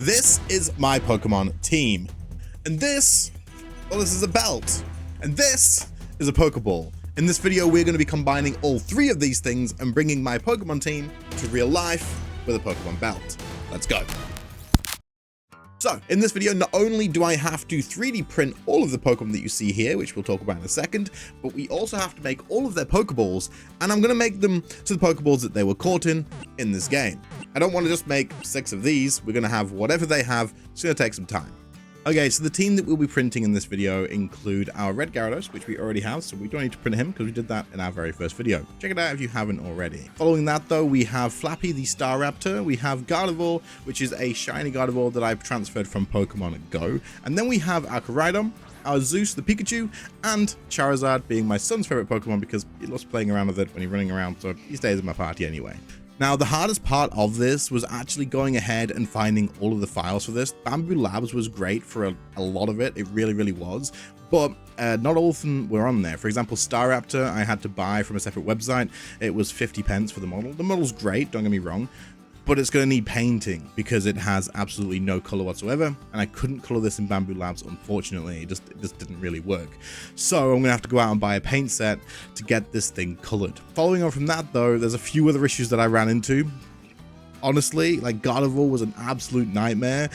This is my Pokemon team. And this, well, this is a belt. And this is a Pokeball. In this video, we're going to be combining all three of these things and bringing my Pokemon team to real life with a Pokemon belt. Let's go. So, in this video, not only do I have to 3D print all of the Pokemon that you see here, which we'll talk about in a second, but we also have to make all of their Pokeballs, and I'm going to make them to the Pokeballs that they were caught in this game. I don't want to just make 6 of these. We're going to have whatever they have. It's going to take some time. Okay, so the team that we'll be printing in this video include our red Gyarados, which we already have, so we don't need to print him because we did that in our very first video. Check it out if you haven't already. Following that though, we have Flappy the Staraptor, we have Gardevoir, which is a shiny Gardevoir that I've transferred from Pokemon Go, and then we have our Koraidon, our Zeus the Pikachu, and Charizard being my son's favorite Pokemon because he loves playing around with it when he's running around, so he stays in my party anyway. Now, the hardest part of this was actually going ahead and finding all of the files for this. Bamboo Labs was great for a lot of it. It really, really was. But not all of them were on there. For example, Staraptor, I had to buy from a separate website. It was 50 pence for the model. The model's great, don't get me wrong. But it's going to need painting because it has absolutely no color whatsoever, and I couldn't color this in Bamboo Labs, unfortunately. It just didn't really work. So I'm going to have to go out and buy a paint set to get this thing colored. Following on from that though, there's a few other issues that I ran into. Honestly, like Gardevoir was an absolute nightmare.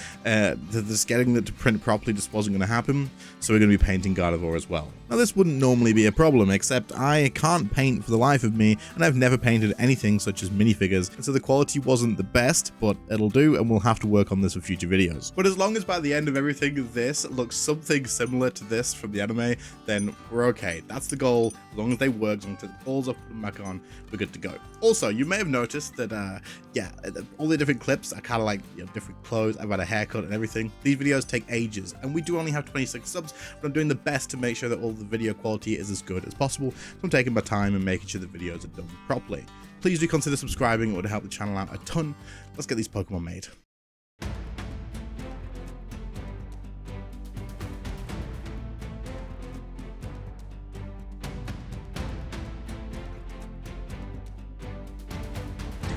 Just getting it to print properly just wasn't going to happen, so we're going to be painting Gardevoir as well. Now, this wouldn't normally be a problem, except I can't paint for the life of me, and I've never painted anything such as minifigures, and so the quality wasn't the best, but it'll do, and we'll have to work on this for future videos. But as long as by the end of everything this looks something similar to this from the anime, then we're okay. That's the goal. As long as they work, as long as it falls off, put them back on, we're good to go. Also, you may have noticed that, yeah, all the different clips are kind of like, you know, different clothes. I've had a haircut and everything. These videos take ages, and we do only have 26 subs, but I'm doing the best to make sure that all the video quality is as good as possible. So I'm taking my time and making sure the videos are done properly. Please do consider subscribing. It would help the channel out a ton. Let's get these Pokemon made.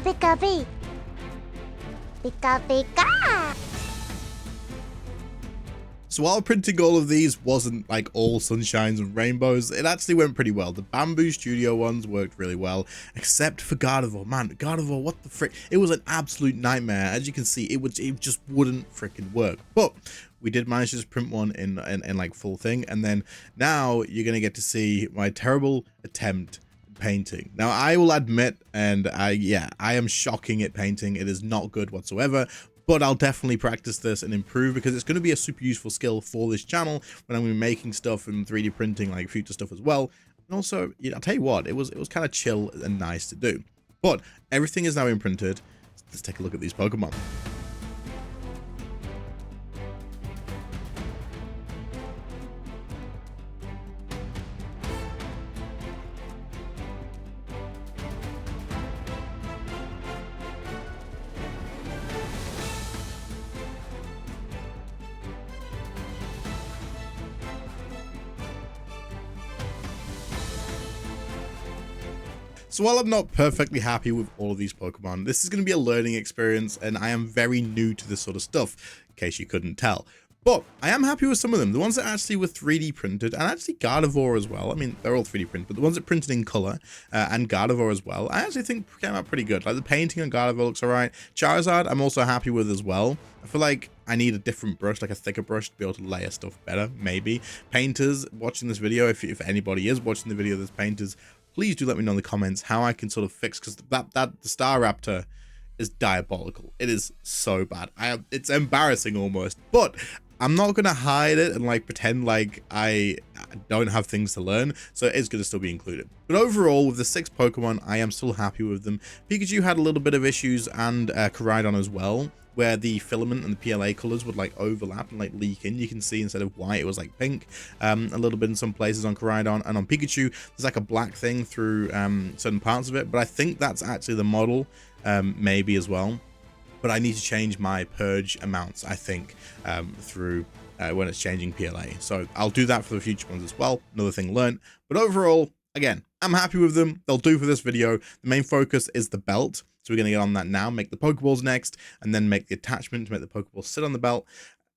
Pika Pika. Pika Pika. So while printing all of these wasn't like all sunshines and rainbows, it actually went pretty well. The Bamboo Studio ones worked really well, except for Gardevoir. Man, Gardevoir, what the frick? It was an absolute nightmare. As you can see, it just wouldn't freaking work. But we did manage to just print one in like full thing, and then now you're gonna get to see my terrible attempt at painting. Now I will admit, and I am shocking at painting. It is not good whatsoever. But I'll definitely practice this and improve because it's going to be a super useful skill for this channel when I'm going to be making stuff and 3D printing like future stuff as well. And also, you know, I'll tell you what, it was kind of chill and nice to do. But everything is now imprinted. Let's take a look at these Pokemon. So while I'm not perfectly happy with all of these Pokemon, this is going to be a learning experience, and I am very new to this sort of stuff, in case you couldn't tell. But I am happy with some of them. The ones that actually were 3D printed, and actually Gardevoir as well. I mean, they're all 3D printed, but the ones that printed in color and Gardevoir as well, I actually think came out pretty good. Like the painting on Gardevoir looks alright. Charizard, I'm also happy with as well. I feel like I need a different brush, like a thicker brush, to be able to layer stuff better, maybe. Painters watching this video, if anybody is watching the video that's painters, please do let me know in the comments how I can sort of fix, because the Staraptor is diabolical. It is so bad. It's embarrassing almost, but I'm not going to hide it and like pretend like I don't have things to learn, so it is going to still be included. But overall, with the 6 Pokemon, I am still happy with them. Pikachu had a little bit of issues, and Koraidon as well, where the filament and the PLA colors would like overlap and like leak in. You can see instead of white, it was like pink, a little bit in some places on Koraidon, and on Pikachu, there's like a black thing through certain parts of it, but I think that's actually the model, maybe as well. But I need to change my purge amounts, I think, through when it's changing PLA. So I'll do that for the future ones as well. Another thing learned. But overall, again, I'm happy with them. They'll do for this video. The main focus is the belt. So we're going to get on that now, make the Pokeballs next, and then make the attachment to make the Pokeball sit on the belt.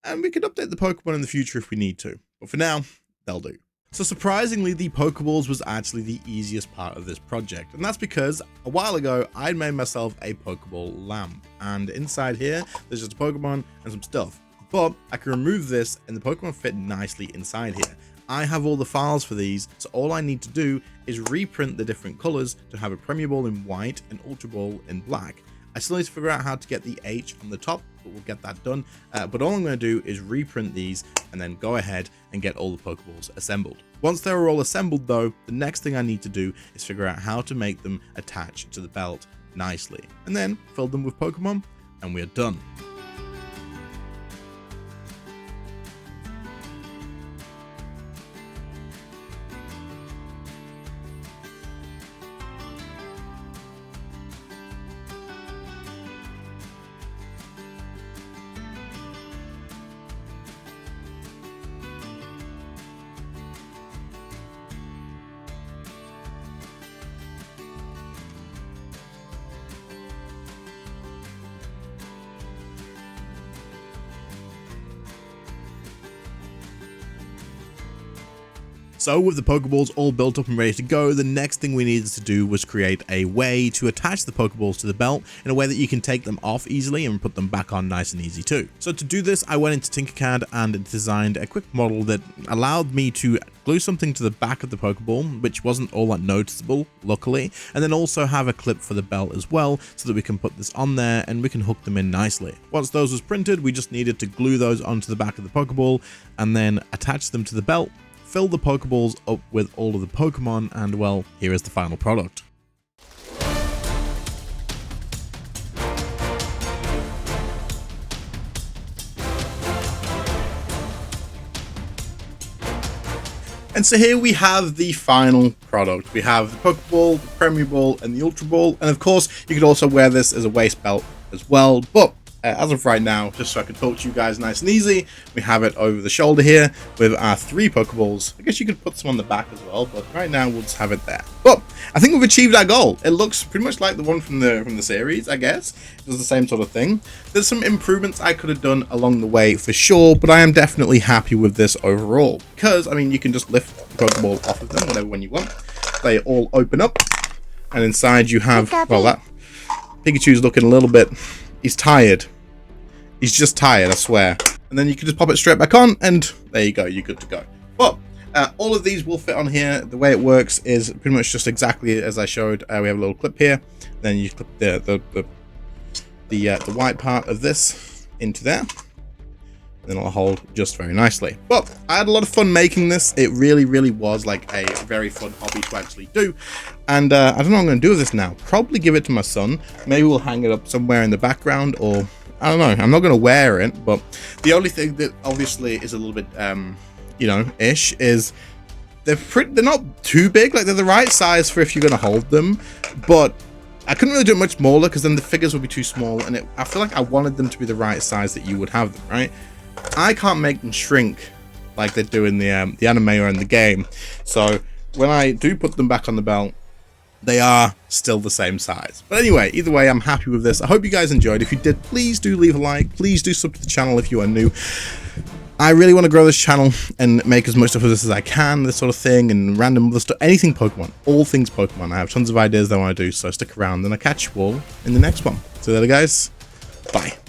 And we could update the Pokemon in the future if we need to. But for now, they'll do. So surprisingly, the Pokeballs was actually the easiest part of this project. And that's because a while ago, I'd made myself a Pokeball lamp. And inside here, there's just a Pokemon and some stuff. But I can remove this and the Pokemon fit nicely inside here. I have all the files for these, so all I need to do is reprint the different colors to have a Premier Ball in white and Ultra Ball in black. I still need to figure out how to get the H on the top, but we'll get that done. But all I'm going to do is reprint these and then go ahead and get all the Pokeballs assembled. Once they're all assembled though, the next thing I need to do is figure out how to make them attach to the belt nicely. And then fill them with Pokemon and we're done. So with the Pokeballs all built up and ready to go, the next thing we needed to do was create a way to attach the Pokeballs to the belt in a way that you can take them off easily and put them back on nice and easy too. So to do this, I went into Tinkercad and designed a quick model that allowed me to glue something to the back of the Pokeball, which wasn't all that noticeable, luckily, and then also have a clip for the belt as well, so that we can put this on there and we can hook them in nicely. Once those was printed, we just needed to glue those onto the back of the Pokeball and then attach them to the belt, fill the Pokeballs up with all of the Pokemon, and well, here is the final product. And so here we have the final product. We have the Pokeball, the Premier Ball, and the Ultra Ball. And of course, you could also wear this as a waist belt as well. But as of right now, just so I can talk to you guys nice and easy, we have it over the shoulder here with our 3 Pokeballs. I guess you could put some on the back as well, but right now we'll just have it there. But I think we've achieved our goal. It looks pretty much like the one from the series, I guess. It was the same sort of thing. There's some improvements I could have done along the way for sure, but I am definitely happy with this overall. Because, I mean, you can just lift the Pokeball off of them whenever when you want. They all open up, and inside you have, well, that Pikachu's looking a little bit, he's tired. He's just tired, I swear. And then you can just pop it straight back on, and there you go, you're good to go. But all of these will fit on here. The way it works is pretty much just exactly as I showed. We have a little clip here. Then you clip the white part of this into there. Then it'll hold just very nicely. But I had a lot of fun making this. It really, really was like a very fun hobby to actually do. And I don't know what I'm going to do with this now. Probably give it to my son. Maybe we'll hang it up somewhere in the background, or I don't know. I'm not going to wear it. But the only thing that obviously is a little bit, you know, ish is they're not too big. Like, they're the right size for if you're going to hold them. But I couldn't really do it much smaller because then the figures would be too small. And I feel like I wanted them to be the right size that you would have them, right? I can't make them shrink like they do in the anime or in the game. So when I do put them back on the belt, they are still the same size. But anyway, either way, I'm happy with this. I hope you guys enjoyed. If you did, please do leave a like. Please do sub to the channel if you are new. I really want to grow this channel and make as much stuff of this as I can, this sort of thing, and random other stuff, anything Pokemon, all things Pokemon. I have tons of ideas that I want to do, so stick around, and I'll catch you all in the next one. See you later, guys. Bye.